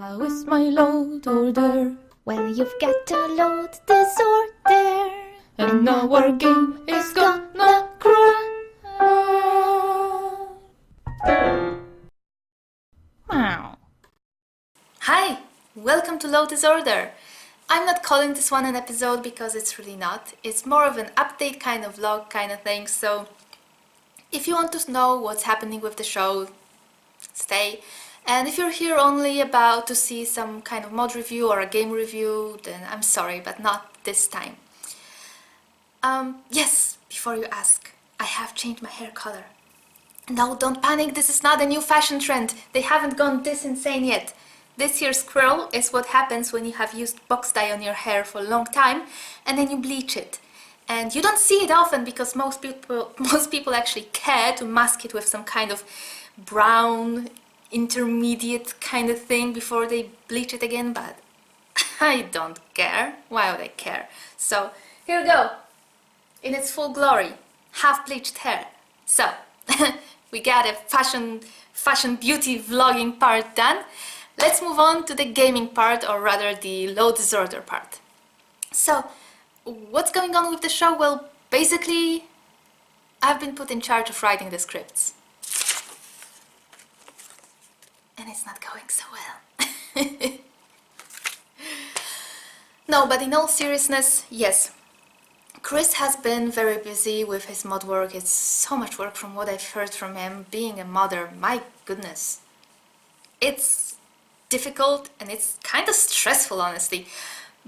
How is my load order? Well, you've got a load disorder, And now our game is gonna crash. Meow. Hi, welcome to Low Disorder. I'm not calling this one an episode because it's really not. It's more of an update kind of vlog kind of thing, so if you want to know what's happening with the show, stay. And if you're here only about to see some kind of mod review or a game review, then I'm sorry, but not this time. Yes, before you ask, I have changed my hair color. No, don't panic, this is not a new fashion trend. They haven't gone this insane yet. This here squirrel is what happens when you have used box dye on your hair for a long time and then you bleach it. And you don't see it often because most people actually care to mask it with some kind of brown intermediate kind of thing before they bleach it again, but I don't care. Why would I care? So here we go, in its full glory, half bleached hair. So we got a fashion beauty vlogging part done. Let's move on to the gaming part, or rather the low disorder part. So what's going on with the show? Well, basically I've been put in charge of writing the scripts. And it's not going so well. No, but in all seriousness, yes. Chris has been very busy with his mod work. It's so much work from what I've heard from him. Being a modder, my goodness. It's difficult and it's kind of stressful, honestly.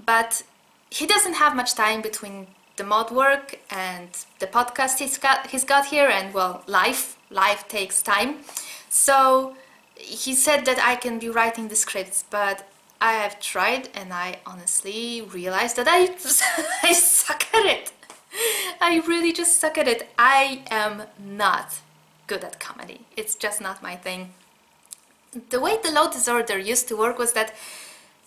But he doesn't have much time between the mod work and the podcast he's got here, and well, life takes time. So he said that I can be writing the scripts, but I have tried and I honestly realized that I suck at it. I really just suck at it. I am not good at comedy. It's just not my thing. The way the Low Disorder used to work was that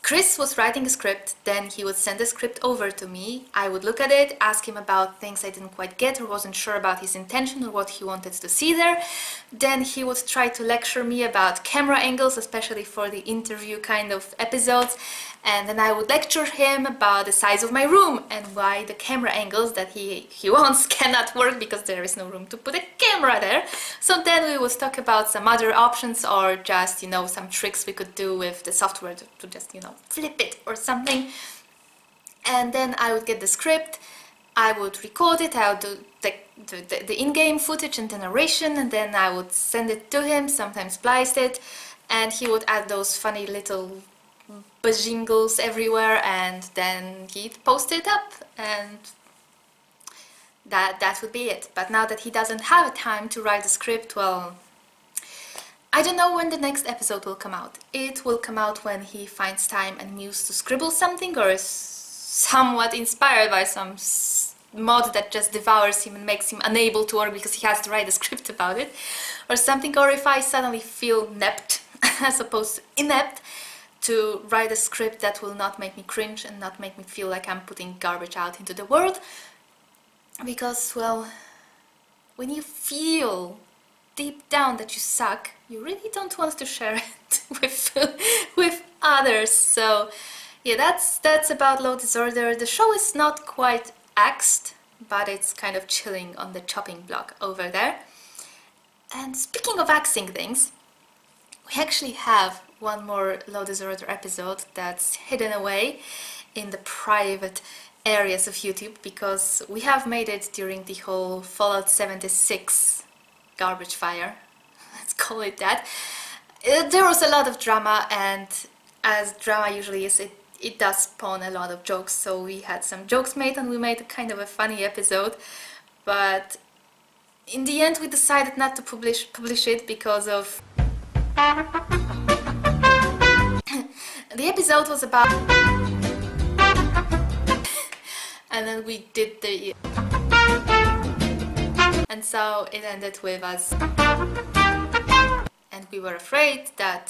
Chris was writing a script, then he would send the script over to me. I would look at it, ask him about things I didn't quite get or wasn't sure about his intention or what he wanted to see there. Then he would try to lecture me about camera angles, especially for the interview kind of episodes. And then I would lecture him about the size of my room and why the camera angles that he wants cannot work because there is no room to put a camera there. So then we would talk about some other options, or just, some tricks we could do with the software to just, flip it or something. And then I would get the script, I would record it, I would do the in-game footage and the narration, and then I would send it to him, sometimes splice it, and he would add those funny little bajingles everywhere, and then he'd post it up, and that would be it. But now that he doesn't have time to write the script, well, I don't know when the next episode will come out. It will come out when he finds time and muse to scribble something, or is somewhat inspired by some mod that just devours him and makes him unable to work because he has to write a script about it, or something, or if I suddenly feel nept as opposed to inept to write a script that will not make me cringe and not make me feel like I'm putting garbage out into the world. Because, well, when you feel deep down that you suck, you really don't want to share it with others. So yeah, that's about Low Disorder. The show is not quite axed, but it's kind of chilling on the chopping block over there. And speaking of axing things, we actually have one more Low Disorder episode that's hidden away in the private areas of YouTube, because we have made it during the whole Fallout 76 garbage fire, let's call it that. There was a lot of drama, and as drama usually is, it does spawn a lot of jokes, so we had some jokes made and we made a kind of a funny episode, but in the end we decided not to publish it because of the episode was about and then we did the and so it ended with us, and we were afraid that,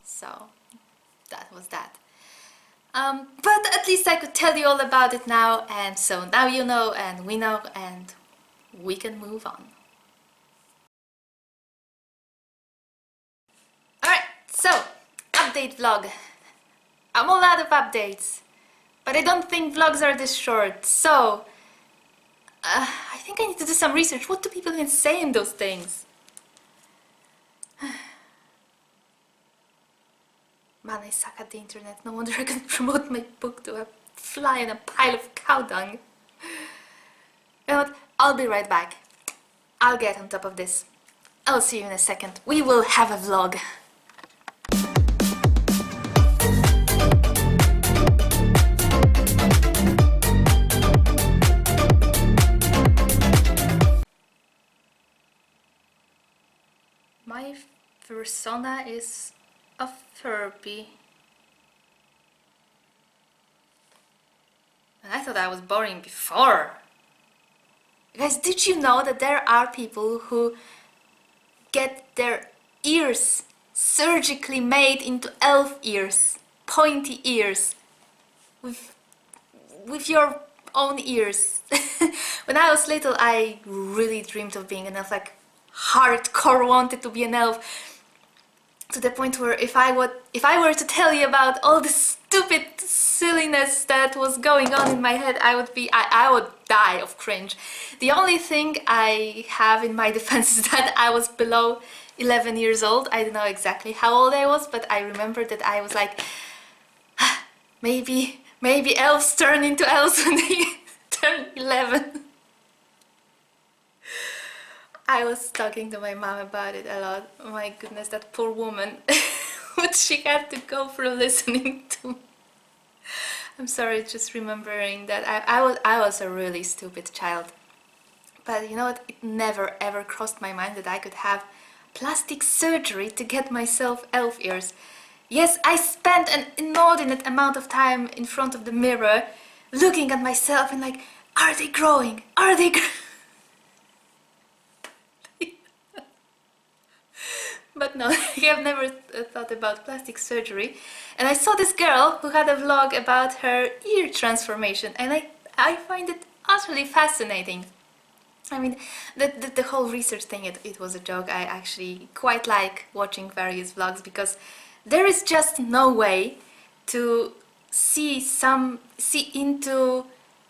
so that was that. But at least I could tell you all about it now, and so now you know and we know, and we can move on. Alright, update vlog. I'm all out of updates, but I don't think vlogs are this short, so I think I need to do some research. What do people even say in those things? Man, I suck at the internet. No wonder I can promote my book to a fly in a pile of cow dung. You know what? I'll be right back. I'll get on top of this. I'll see you in a second. We will have a vlog. My persona is a Furby. And I thought I was boring before. Guys, did you know that there are people who get their ears surgically made into elf ears, pointy ears, with your own ears? When I was little, I really dreamed of being an elf, like hardcore wanted to be an elf, to the point where if I were to tell you about all the stupid silliness that was going on in my head, I would die of cringe. The only thing I have in my defense is that I was below 11 years old. I don't know exactly how old I was, but I remember that I was like, maybe elves turn into elves when they turn 11. I was talking to my mom about it a lot. Oh my goodness, that poor woman. What she had to go through listening to. I'm sorry, just remembering that I was a really stupid child. But you know what? It never ever crossed my mind that I could have plastic surgery to get myself elf ears. Yes, I spent an inordinate amount of time in front of the mirror looking at myself and like, are they growing? Are they growing? But no, I have never thought about plastic surgery. And I saw this girl who had a vlog about her ear transformation, and I find it utterly fascinating. I mean, the whole research thing, it was a joke. I actually quite like watching various vlogs because there is just no way to see into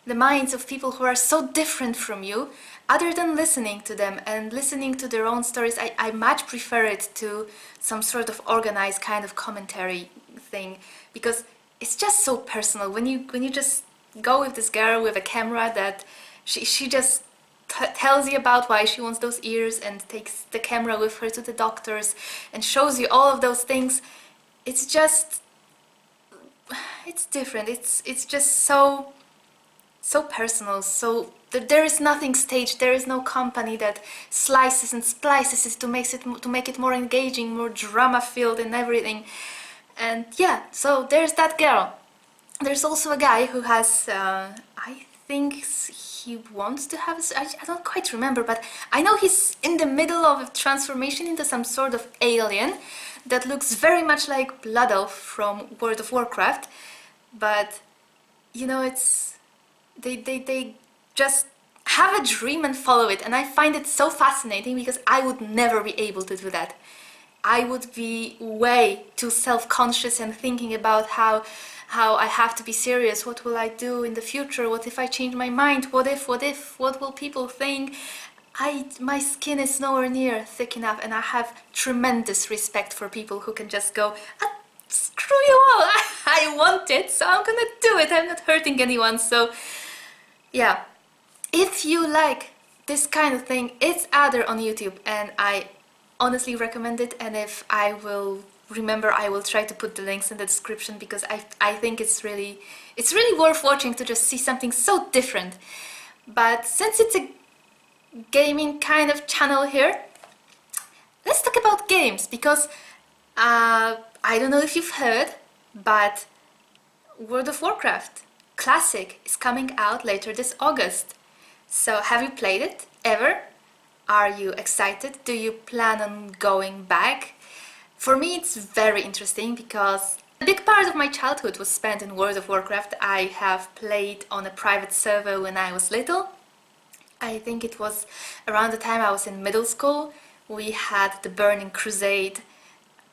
the minds of people who are so different from you, other than listening to them and listening to their own stories. I much prefer it to some sort of organized kind of commentary thing, because it's just so personal. When you just go with this girl with a camera that she just tells you about why she wants those ears and takes the camera with her to the doctors and shows you all of those things, it's different. It's just so personal. So there is nothing staged. There is no company that slices and splices it to make it more engaging, more drama filled and everything. And yeah, so there's that girl. There's also a guy who has I think he wants to have I don't quite remember, but I know he's in the middle of a transformation into some sort of alien that looks very much like Blood Elf from World of Warcraft. But you know, it's they just have a dream and follow it, and I find it so fascinating because I would never be able to do that. I would be way too self-conscious and thinking about how I have to be serious. What will I do in the future? What if I change my mind? What will people think? My skin is nowhere near thick enough, and I have tremendous respect for people who can just go, screw you all, I want it, so I'm gonna do it. I'm not hurting anyone. So yeah, if you like this kind of thing, it's out there on YouTube, and I honestly recommend it. And if I will remember, I will try to put the links in the description, because I think it's really worth watching to just see something so different. But since it's a gaming kind of channel here, let's talk about games, because I don't know if you've heard, but World of Warcraft Classic is coming out later this August. So have you played it ever? Are you excited? Do you plan on going back? For me, it's very interesting because a big part of my childhood was spent in World of Warcraft. I have played on a private server when I was little. I think it was around the time I was in middle school. We had the Burning Crusade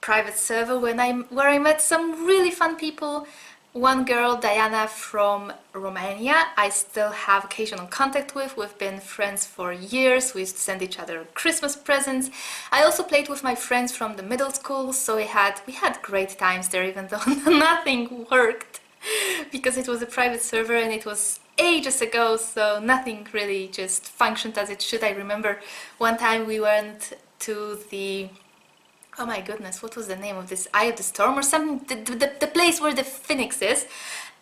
private server where I met some really fun people. One girl, Diana from Romania, I still have occasional contact with. We've been friends for years. We used to send each other Christmas presents. I also played with my friends from the middle school, so we had great times there, even though nothing worked because it was a private server and it was ages ago, so nothing really just functioned as it should. I remember one time we went to the, oh my goodness, what was the name of this? Eye of the Storm or something? The place where the Phoenix is.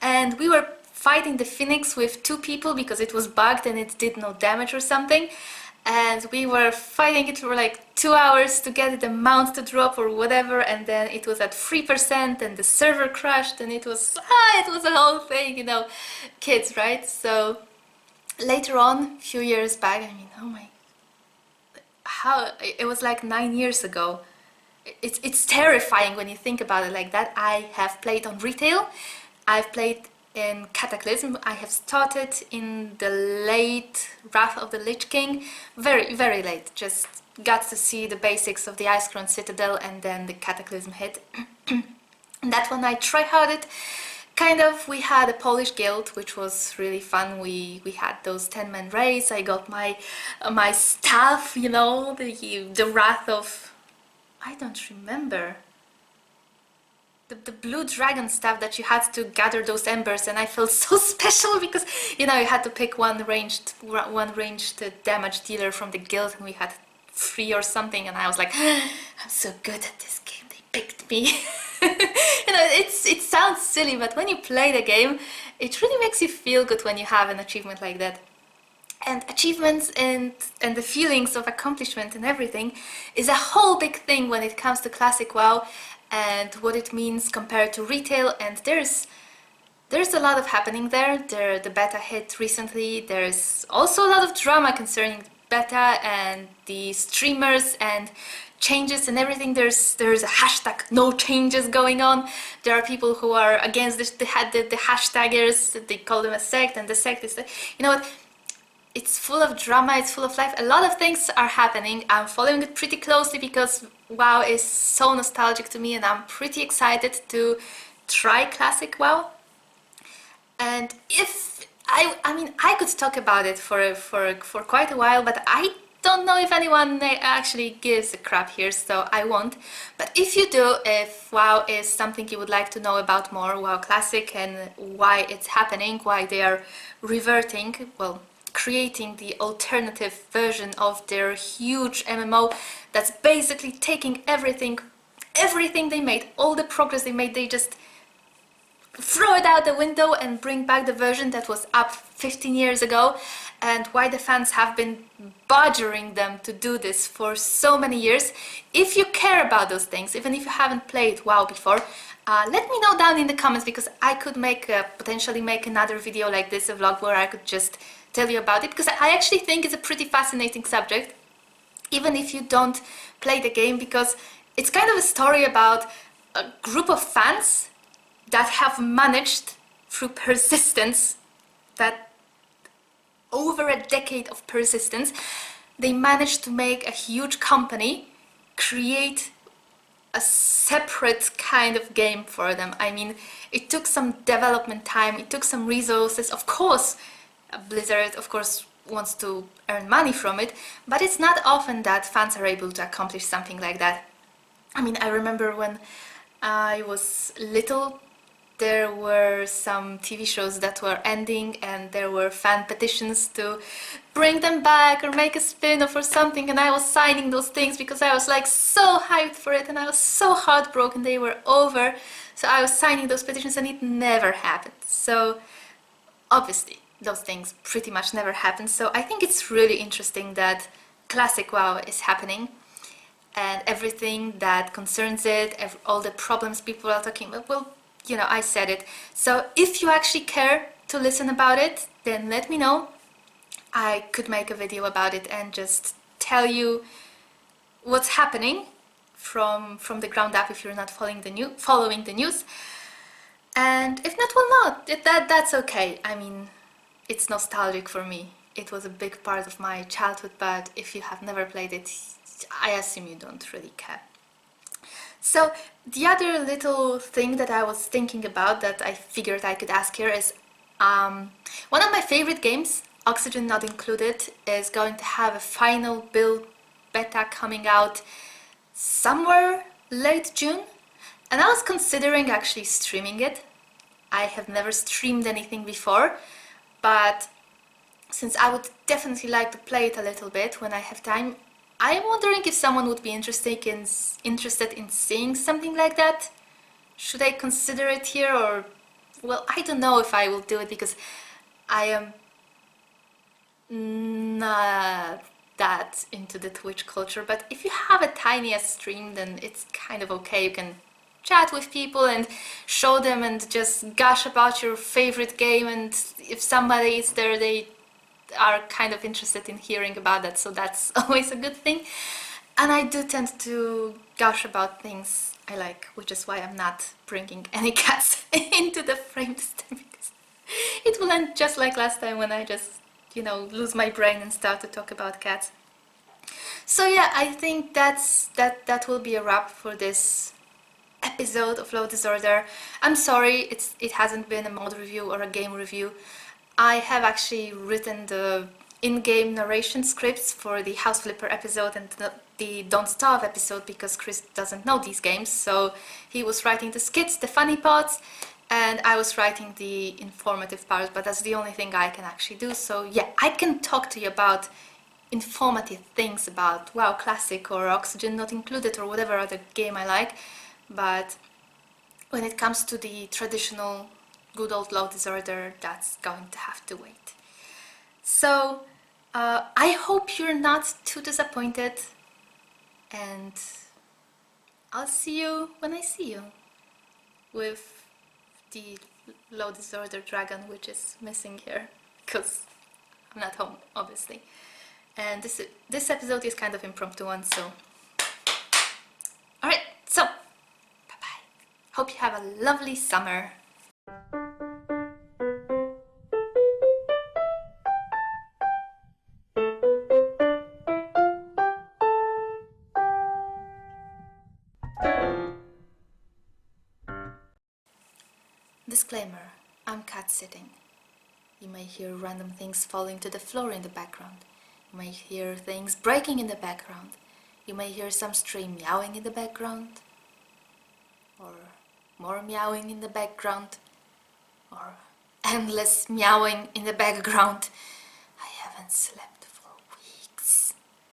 And we were fighting the Phoenix with two people because it was bugged and it did no damage or something. And we were fighting it for like 2 hours to get the mount to drop or whatever, and then it was at 3% and the server crashed and it was a whole thing, you know, kids, right? So later on, a few years back, I mean, oh my, how, it was like 9 years ago. It's terrifying when you think about it like that. I have played on retail, I've played in Cataclysm, I have started in the late Wrath of the Lich King, very, very late, just got to see the basics of the Icecrown Citadel and then the Cataclysm hit. That one I tryharded, kind of. We had a Polish guild, which was really fun. We had those 10-man raids, I got my staff, you know, the Wrath of, I don't remember. The blue dragon staff that you had to gather those embers, and I felt so special because, you know, you had to pick one ranged damage dealer from the guild, and we had 3 or something, and I was like, I'm so good at this game, they picked me. You know, it sounds silly, but when you play the game, it really makes you feel good when you have an achievement like that. And achievements and the feelings of accomplishment and everything is a whole big thing when it comes to Classic WoW and what it means compared to retail. And there's a lot of happening there. The beta hit recently. There's also a lot of drama concerning beta and the streamers and changes and everything. There's a hashtag no changes going on. There are people who are against the hashtaggers. They call them a sect, and the sect is, you know what? It's full of drama, it's full of life. A lot of things are happening. I'm following it pretty closely because WoW is so nostalgic to me, and I'm pretty excited to try Classic WoW. And if I mean, I could talk about it for quite a while, but I don't know if anyone actually gives a crap here, so I won't. But if you do, if WoW is something you would like to know about more, WoW Classic, and why it's happening, why they are reverting, well, creating the alternative version of their huge MMO that's basically taking everything they made, all the progress they made, they just throw it out the window and bring back the version that was up 15 years ago, and why the fans have been badgering them to do this for so many years. If you care about those things, even if you haven't played WoW before, let me know down in the comments, because I could potentially make another video like this, a vlog where I could just tell you about it, because I actually think it's a pretty fascinating subject, even if you don't play the game, because it's kind of a story about a group of fans that have managed through persistence, that over a decade of persistence, they managed to make a huge company create a separate kind of game for them. I mean, it took some development time, it took some resources. Of course, Blizzard, of course, wants to earn money from it, but it's not often that fans are able to accomplish something like that. I mean, I remember when I was little, there were some TV shows that were ending, and there were fan petitions to bring them back or make a spin-off or something, and I was signing those things because I was like so hyped for it, and I was so heartbroken they were over. So I was signing those petitions, and it never happened. So obviously those things pretty much never happened. So I think it's really interesting that Classic WoW is happening, and everything that concerns it, all the problems people are talking about, well, you know, I said it. So if you actually care to listen about it, then let me know. I could make a video about it and just tell you what's happening from the ground up if you're not following the news. And if not, well, not. That's okay. I mean, it's nostalgic for me. It was a big part of my childhood, but if you have never played it, I assume you don't really care. So the other little thing that I was thinking about that I figured I could ask here is one of my favorite games, Oxygen Not Included, is going to have a final build beta coming out somewhere late June, and I was considering actually streaming it. I have never streamed anything before, but since I would definitely like to play it a little bit when I have time, I'm wondering if someone would be interested in seeing something like that. Should I consider it here, or, well, I don't know if I will do it because I am not that into the Twitch culture, but if you have a tiniest stream, then it's kind of okay. You can chat with people and show them and just gush about your favorite game, and if somebody is there, they are kind of interested in hearing about that, so that's always a good thing. And I do tend to gush about things I like, which is why I'm not bringing any cats into the frame this time, because it will end just like last time when I just, lose my brain and start to talk about cats. So yeah, I think that will be a wrap for this episode of Low Disorder. I'm sorry it hasn't been a mod review or a game review. I have actually written the in-game narration scripts for the House Flipper episode and the Don't Starve episode because Chris doesn't know these games, so he was writing the skits, the funny parts, and I was writing the informative parts, but that's the only thing I can actually do. So yeah, I can talk to you about informative things about WoW Classic or Oxygen Not Included or whatever other game I like, but when it comes to the traditional good old Low Disorder, that's going to have to wait. So I hope you're not too disappointed, and I'll see you when I see you with the Low Disorder dragon, which is missing here because I'm not home, obviously. And this episode is kind of impromptu one, so alright, so bye-bye. Hope you have a lovely summer. Disclaimer, I'm cat sitting. You may hear random things falling to the floor in the background. You may hear things breaking in the background. You may hear some stream meowing in the background. Or more meowing in the background. Or endless meowing in the background. I haven't slept